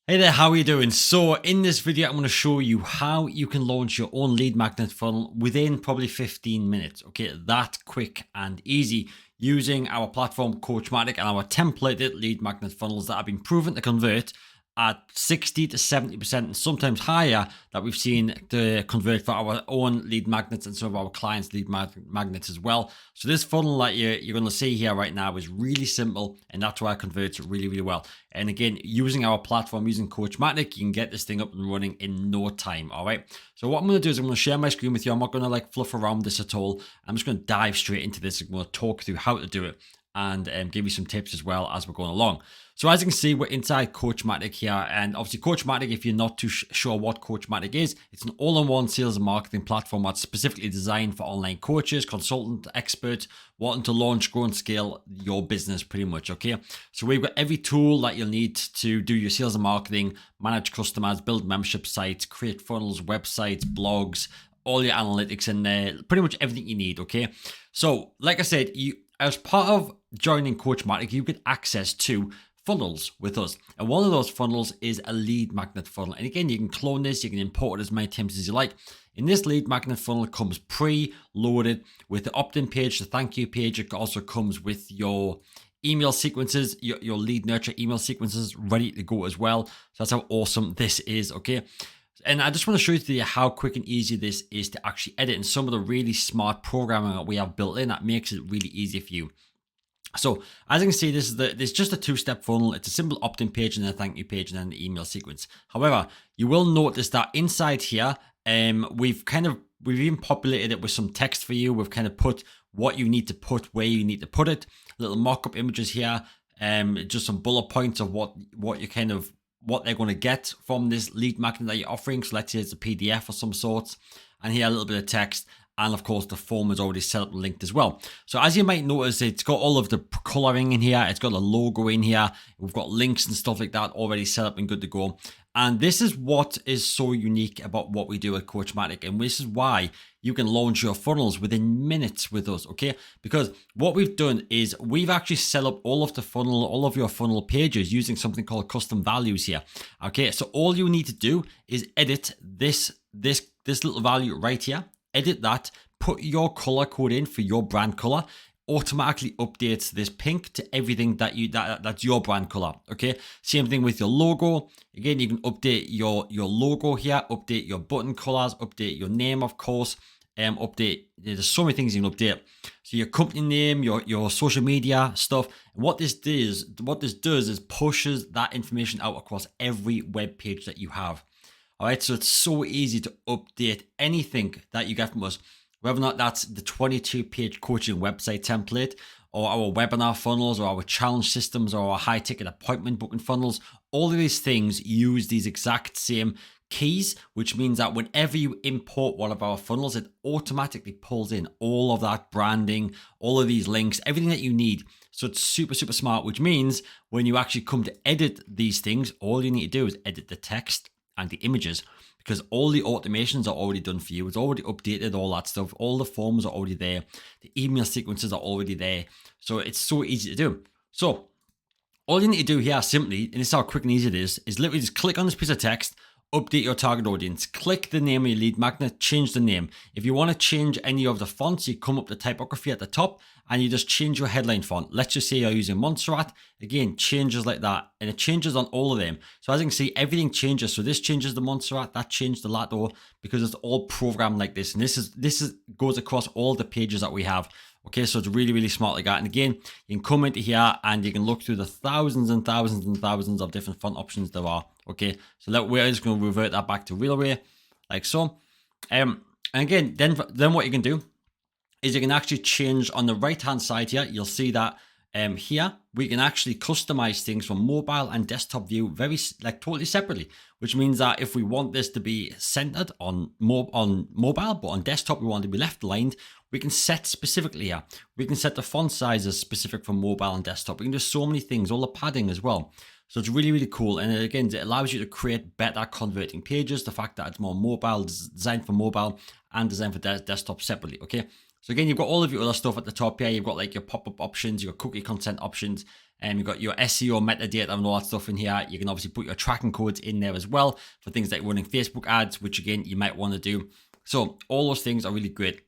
Hey there, how are you doing? So in this video, I'm going to show you how you can launch your own lead magnet funnel within probably 15 minutes. Okay, that quick and easy using our platform CoachMatic and our templated lead magnet funnels that have been proven to convert at 60 to 70% and sometimes higher that we've seen to convert for our own lead magnets and some of our clients' lead magnets as well. So this funnel that you're going to see here right now is really simple, and that's why it converts really, really well. And again, using our platform, using CoachMatic, you can get this thing up and running in no time, all right? So what I'm going to do is I'm going to share my screen with you. I'm not going to like fluff around this at all. I'm just going to dive straight into this. I'm going to talk through how to do it and give you some tips as well as we're going along. So as you can see, we're inside CoachMatic here, and obviously CoachMatic, if you're not too sure what CoachMatic is, it's an all-in-one sales and marketing platform that's specifically designed for online coaches, consultant, experts, wanting to launch, grow, and scale your business pretty much, okay? So we've got every tool that you'll need to do your sales and marketing, manage customers, build membership sites, create funnels, websites, blogs, all your analytics in there, pretty much everything you need, okay? So like I said, as part of joining CoachMatic, you get access to funnels with us, and one of those funnels is a lead magnet funnel. And again, you can clone this, you can import it as many times as you like. In this lead magnet funnel, it comes pre-loaded with the opt-in page, the thank you page. It also comes with your email sequences, your lead nurture email sequences ready to go as well. So that's how awesome this is, okay? And I just want to show you how quick and easy this is to actually edit, and some of the really smart programming that we have built in that makes it really easy for you. So as you can see, this is just a two-step funnel. It's a simple opt-in page and then a thank you page and then the email sequence. However, you will notice that inside here, we've even populated it with some text for you. We've kind of put what you need to put, where you need to put it, little mock-up images here, just some bullet points of what they're going to get from this lead magnet that you're offering. So let's say it's a PDF of some sorts, and here a little bit of text. And of course, the form is already set up and linked as well. So as you might notice, it's got all of the coloring in here. It's got a logo in here. We've got links and stuff like that already set up and good to go. And this is what is so unique about what we do at CoachMatic. And this is why you can launch your funnels within minutes with us, okay? Because what we've done is we've actually set up all of your funnel pages using something called custom values here, okay? So all you need to do is edit this little value right here. Edit that, put your color code in for your brand color, automatically updates this pink to everything that's your brand color, okay? Same thing with your logo. Again, you can update your logo here, update your button colors, update your name, of course, update, there's so many things you can update. So your company name, your social media stuff. And what this does is pushes that information out across every web page that you have. All right, so it's so easy to update anything that you get from us, whether or not that's the 22-page coaching website template, or our webinar funnels, or our challenge systems, or our high-ticket appointment booking funnels. All of these things use these exact same keys, which means that whenever you import one of our funnels, it automatically pulls in all of that branding, all of these links, everything that you need. So it's super, super smart, which means when you actually come to edit these things, all you need to do is edit the text and the images, because all the automations are already done for you. It's already updated, all that stuff. All the forms are already there. The email sequences are already there. So it's so easy to do. So all you need to do here simply, and this is how quick and easy it is literally just click on this piece of text, update your target audience, click the name of your lead magnet, change the name. If you want to change any of the fonts, you come up the typography at the top and you just change your headline font. Let's just say you're using Montserrat. Again, changes like that, and it changes on all of them. So as you can see, everything changes. So this changes the Montserrat, that changed the Lato, because it's all programmed like this. And this goes across all the pages that we have. Okay, so it's really, really smart like that. And again, you can come into here and you can look through the thousands and thousands and thousands of different font options there are. Okay, so we're just going to revert that back to real way, like so. And again, then what you can do is you can actually change on the right hand side here. You'll see that here we can actually customize things from mobile and desktop view totally separately, which means that if we want this to be centered on mobile, but on desktop we want it to be left aligned, we can set specifically here. We can set the font sizes specific for mobile and desktop. We can do so many things, all the padding as well. So it's really, really cool. And again, it allows you to create better converting pages. The fact that it's more mobile, designed for mobile and designed for desktop separately. Okay. So again, you've got all of your other stuff at the top here. You've got like your pop-up options, your cookie consent options, and you've got your SEO metadata and all that stuff in here. You can obviously put your tracking codes in there as well for things like running Facebook ads, which again, you might want to do. So all those things are really great.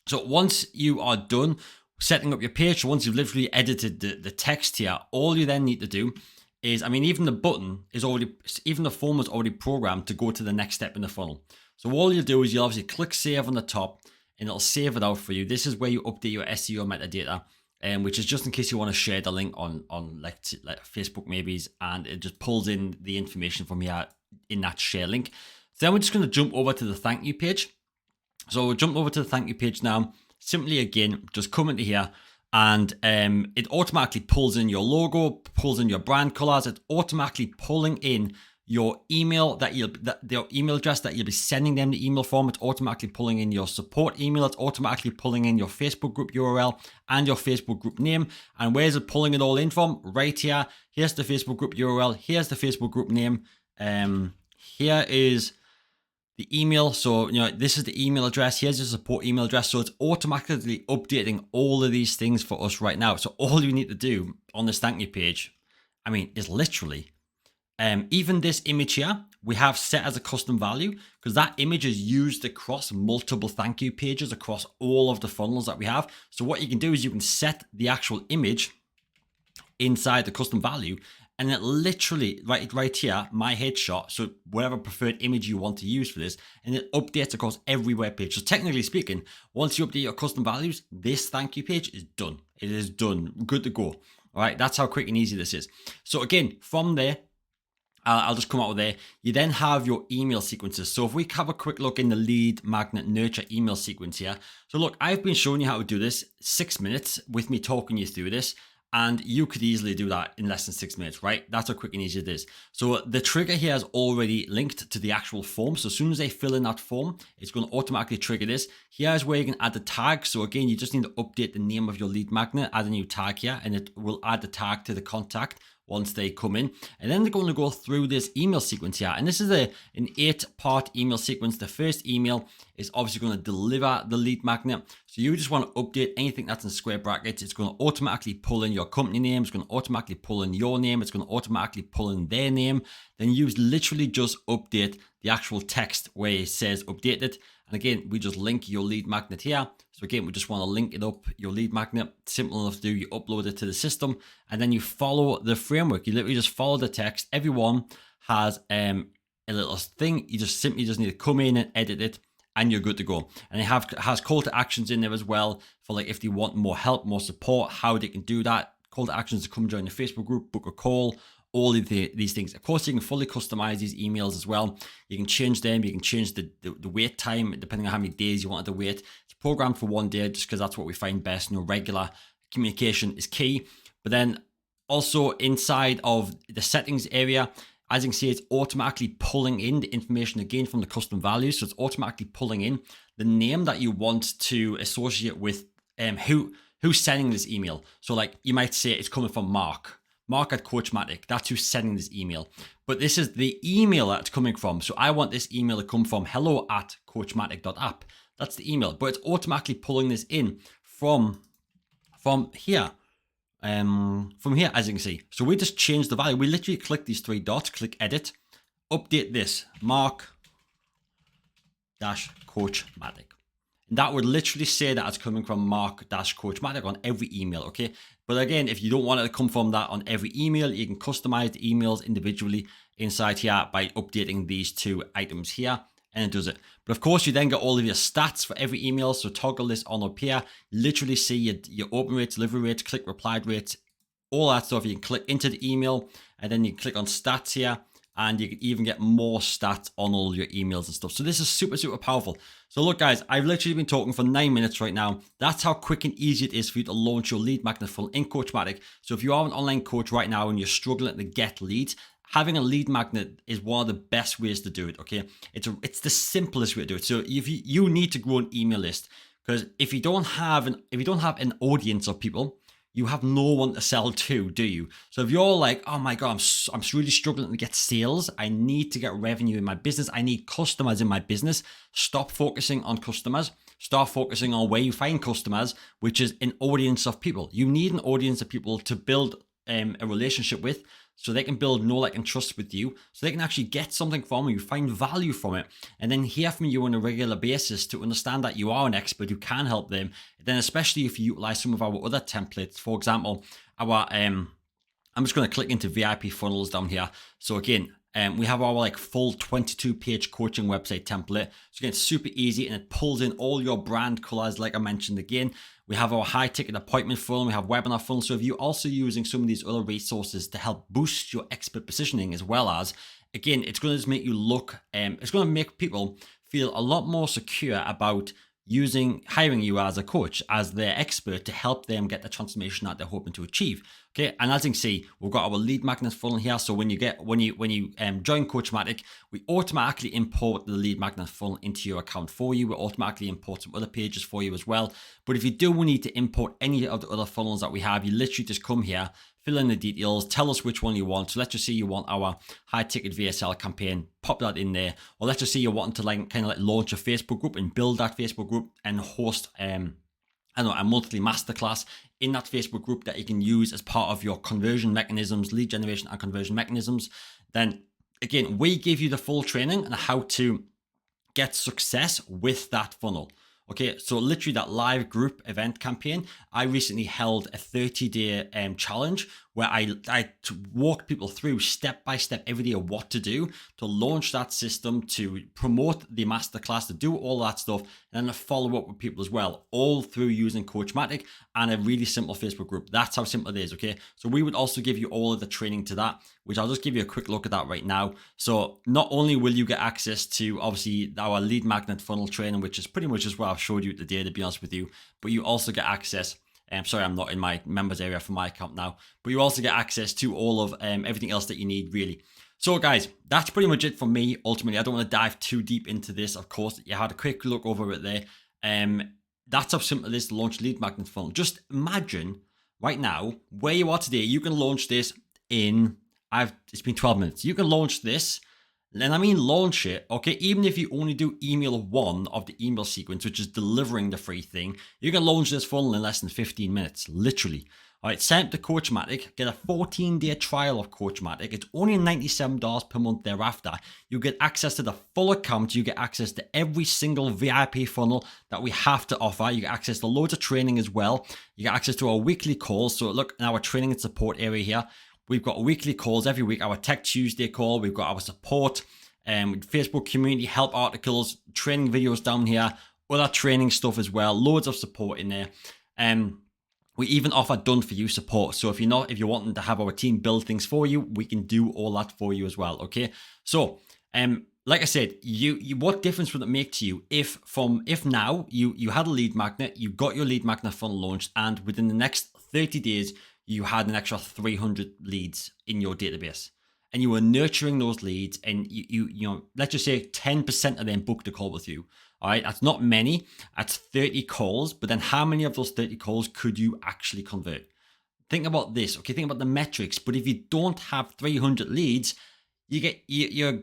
So once you are done setting up your page, so once you've literally edited the text here, all you then need to do is, I mean, even the button is already, even the form is already programmed to go to the next step in the funnel. So all you'll do is you'll obviously click save on the top and it'll save it out for you. This is where you update your SEO metadata, which is just in case you want to share the link on like Facebook maybe, and it just pulls in the information from here in that share link. So then we're just going to jump over to the thank you page. So we'll jump over to the thank you page now. Simply again, just come into here and it automatically pulls in your logo, pulls in your brand colors. It's automatically pulling in your email the email address that you'll be sending them the email from. It's automatically pulling in your support email. It's automatically pulling in your Facebook group URL and your Facebook group name. And where's it pulling it all in from? Right here. Here's the Facebook group URL. Here's the Facebook group name. Here is the email. So, you know, this is the email address. Here's your support email address. So it's automatically updating all of these things for us right now. So all you need to do on this thank you page, I mean, is literally even this image here, we have set as a custom value because that image is used across multiple thank you pages across all of the funnels that we have. So what you can do is you can set the actual image inside the custom value, and it literally right here, my headshot, so whatever preferred image you want to use for this, and it updates across every web page. So technically speaking, once you update your custom values, this thank you page is done. It is done, good to go. All right, that's how quick and easy this is. So again, from there, I'll just come out with there. You then have your email sequences. So if we have a quick look in the lead magnet nurture email sequence here. So look, I've been showing you how to do this 6 minutes with me talking you through this. And you could easily do that in less than 6 minutes, right? That's how quick and easy it is. So the trigger here is already linked to the actual form. So as soon as they fill in that form, it's going to automatically trigger this. Here's where you can add the tag. So again, you just need to update the name of your lead magnet, add a new tag here, and it will add the tag to the contact once they come in. And then they're going to go through this email sequence here. And this is an 8-part email sequence. The first email is obviously going to deliver the lead magnet. So you just want to update anything that's in square brackets. It's going to automatically pull in your company name. It's going to automatically pull in your name. It's going to automatically pull in their name. Then you literally just update the actual text where it says updated. And again, we just link your lead magnet here. So again, we just want to link it up, your lead magnet. Simple enough to do. You upload it to the system and then you follow the framework. You literally just follow the text. Everyone has a little thing. You just simply need to come in and edit it and you're good to go. And it has call to actions in there as well for like if they want more help, more support, how they can do that. Call to actions to come join the Facebook group, book a call, all of these things. Of course, you can fully customize these emails as well. You can change them. You can change the wait time depending on how many days you want it to wait. It's programmed for 1 day just because that's what we find best. You know, regular communication is key. But then also inside of the settings area, as you can see, it's automatically pulling in the information again from the custom values. So it's automatically pulling in the name that you want to associate with who's sending this email. So like you might say it's coming from Mark at CoachMatic. That's who's sending this email. But this is the email that it's coming from. So I want this email to come from hello@coachmatic.app. That's the email. But it's automatically pulling this in from here. From here, as you can see. So we just change the value. We literally click these 3 dots, click edit, update this, Mark-CoachMatic. And that would literally say that it's coming from Mark-CoachMatic on every email, okay? But again, if you don't want it to come from that on every email, you can customize the emails individually inside here by updating these 2 items here, and it does it. But of course, you then get all of your stats for every email. So toggle this on up here, literally see your open rates, delivery rates, click replied rates, all that stuff. You can click into the email and then you click on stats here. And you can even get more stats on all your emails and stuff. So this is super, super powerful. So look, guys, I've literally been talking for 9 minutes right now. That's how quick and easy it is for you to launch your lead magnet funnel in CoachMatic. So if you are an online coach right now and you're struggling to get leads, having a lead magnet is one of the best ways to do it, okay? It's the simplest way to do it. So if you need to grow an email list, because if you don't have an audience of people, you have no one to sell to, do you? So if you're like, oh my God, I'm really struggling to get sales. I need to get revenue in my business. I need customers in my business. Stop focusing on customers. start focusing on where you find customers, which is an audience of people. You need an audience of people to build a relationship with, so they can build know, like, and trust with you, so they can actually get something from you, find value from it, and then hear from you on a regular basis to understand that you are an expert who can help them. Then especially if you utilize some of our other templates, for example, our I'm just going to click into VIP funnels down here. So again, we have our like full 22-page coaching website template. So again, it's super easy, and it pulls in all your brand colors, like I mentioned again. We have our high ticket appointment funnel. We have webinar funnel. So if you're also using some of these other resources to help boost your expert positioning, as well as, again, it's going to just make you look, it's going to make people feel a lot more secure about hiring you as a coach, as their expert, to help them get the transformation that they're hoping to achieve. Okay, and as you can see, we've got our lead magnet funnel here. So when you join CoachMatic, we automatically import the lead magnet funnel into your account for you. We automatically import some other pages for you as well. But if you do need to import any of the other funnels that we have, you literally just come here, fill in the details, tell us which one you want. So let's just say you want our high ticket VSL campaign, pop that in there. Or let's just say you're wanting to launch a Facebook group and build that Facebook group and host a monthly masterclass in that Facebook group that you can use as part of your conversion mechanisms, lead generation and conversion mechanisms. Then again, we give you the full training on how to get success with that funnel. Okay, so literally that live group event campaign, I recently held a 30-day challenge where I walked people through step by step every day of what to do to launch that system, to promote the masterclass, to do all that stuff, and then to follow up with people as well, all through using CoachMatic and a really simple Facebook group. That's how simple it is, okay? So we would also give you all of the training to that, which I'll just give you a quick look at that right now. So not only will you get access to, obviously, our lead magnet funnel training, which is pretty much just what I've showed you today, to be honest with you, but you also get access, sorry, I'm not in my members area for my account now, but you also get access to all of everything else that you need, really. So guys, that's pretty much it for me. Ultimately, I don't want to dive too deep into this. Of course, you had a quick look over it there. That's how simple it is to launch lead magnet funnel. Just imagine right now where you are today. You can launch this in, it's been 12 minutes. You can launch this, and I mean launch it, okay? Even if you only do email 1 of the email sequence, which is delivering the free thing, you can launch this funnel in less than 15 minutes, literally. All right, sign up to CoachMatic, get a 14-day trial of CoachMatic. It's only $97 per month thereafter. You get access to the full account. You get access to every single VIP funnel that we have to offer. You get access to loads of training as well. You get access to our weekly calls. So look in our training and support area here. We've got weekly calls every week, our Tech Tuesday call. We've got our support, Facebook community help articles, training videos down here, other training stuff as well, loads of support in there. We even offer done for you support. So if you're wanting to have our team build things for you, we can do all that for you as well. Okay. So, like I said, what difference would it make to you if now you had a lead magnet, you got your lead magnet funnel launched, and within the next 30 days, you had an extra 300 leads in your database, and you were nurturing those leads, and you let's just say 10% of them booked a call with you. All right, that's not many. That's 30 calls, but then how many of those 30 calls could you actually convert? Think about this, okay? Think about the metrics. But if you don't have 300 leads, you're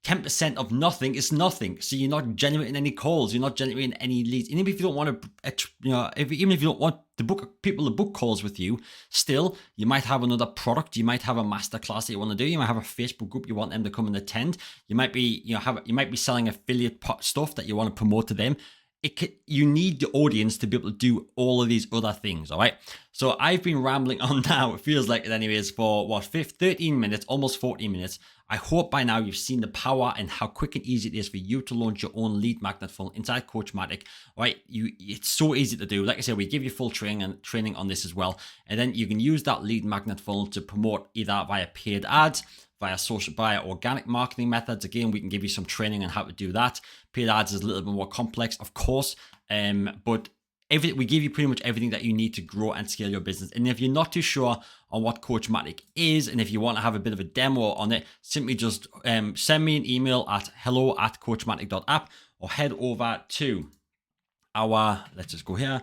10% of nothing is nothing. So you're not generating any calls. You're not generating any leads. And even if you don't want to, even if you don't want to book people to book calls with you, still, you might have another product. You might have a masterclass that you want to do. You might have a Facebook group you want them to come and attend. You might be, you might be selling affiliate stuff that you want to promote to them. You need the audience to be able to do all of these other things, all right? So I've been rambling on now, it feels like it anyways, for 13 minutes, almost 14 minutes. I hope by now you've seen the power and how quick and easy it is for you to launch your own lead magnet funnel inside CoachMatic, all right? It's so easy to do. Like I said, we give you full training on this as well. And then you can use that lead magnet funnel to promote either via paid ads, via organic marketing methods. Again, we can give you some training on how to do that. Paid ads is a little bit more complex, of course, but we give you pretty much everything that you need to grow and scale your business. And if you're not too sure on what CoachMatic is, and if you want to have a bit of a demo on it, simply just send me an email at hello@coachmatic.app, or head over to our, let's just go here,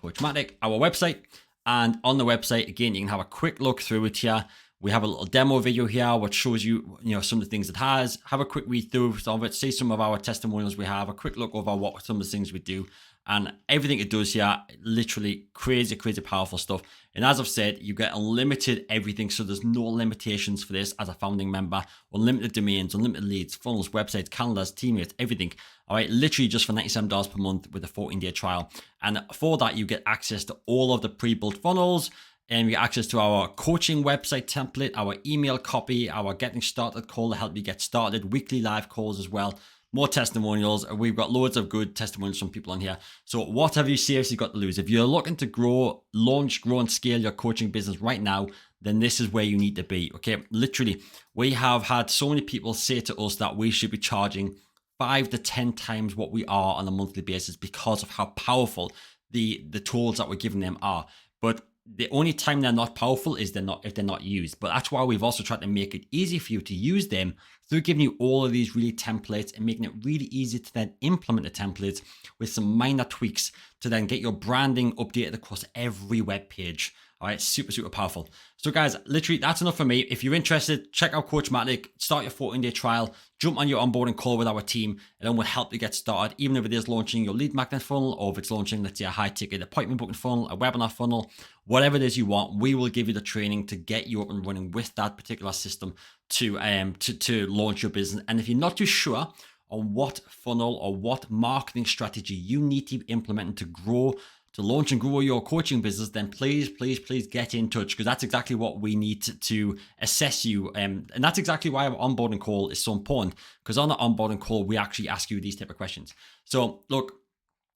.coachmatic, our website. And on the website, again, you can have a quick look through it here. We have a little demo video here which shows you, some of the things it has. Have a quick read through of it, see some of our testimonials we have, a quick look over what some of the things we do, and everything it does here, literally crazy powerful stuff. And as I've said, you get unlimited everything, so there's no limitations for this as a founding member. Unlimited domains, unlimited leads, funnels, websites, calendars, teammates, everything. All right, literally just for $97 per month with a 14-day trial. And for that, you get access to all of the pre-built funnels, and we get access to our coaching website template, our email copy, our getting started call to help you get started, weekly live calls as well, more testimonials. We've got loads of good testimonials from people on here. So what have you seriously got to lose? If you're looking to launch, grow and scale your coaching business right now, then this is where you need to be. Okay, literally, we have had so many people say to us that we should be charging 5 to 10 times what we are on a monthly basis because of how powerful the tools that we're giving them are. But the only time they're not powerful is if they're not used. But that's why we've also tried to make it easy for you to use them through giving you all of these really templates and making it really easy to then implement the templates with some minor tweaks to then get your branding updated across every web page. All right, super powerful. So guys, literally that's enough for me. If you're interested, check out CoachMatic, start your 14-day trial, jump on your onboarding call with our team, and then we'll help you get started, even if it is launching your lead magnet funnel, or if it's launching, let's say, a high ticket appointment booking funnel, a webinar funnel, whatever it is you want. We will give you the training to get you up and running with that particular system to launch your business. And if you're not too sure on what funnel or what marketing strategy you need to be implementing to launch and grow your coaching business, then please get in touch, because that's exactly what we need to assess you. And that's exactly why our onboarding call is so important, because on the onboarding call, we actually ask you these type of questions. So look,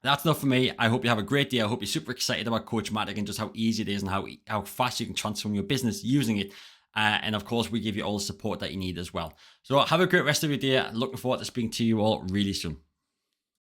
that's enough for me. I hope you have a great day. I hope you're super excited about CoachMatic and just how easy it is and how fast you can transform your business using it. And of course, we give you all the support that you need as well. So have a great rest of your day. Looking forward to speaking to you all really soon.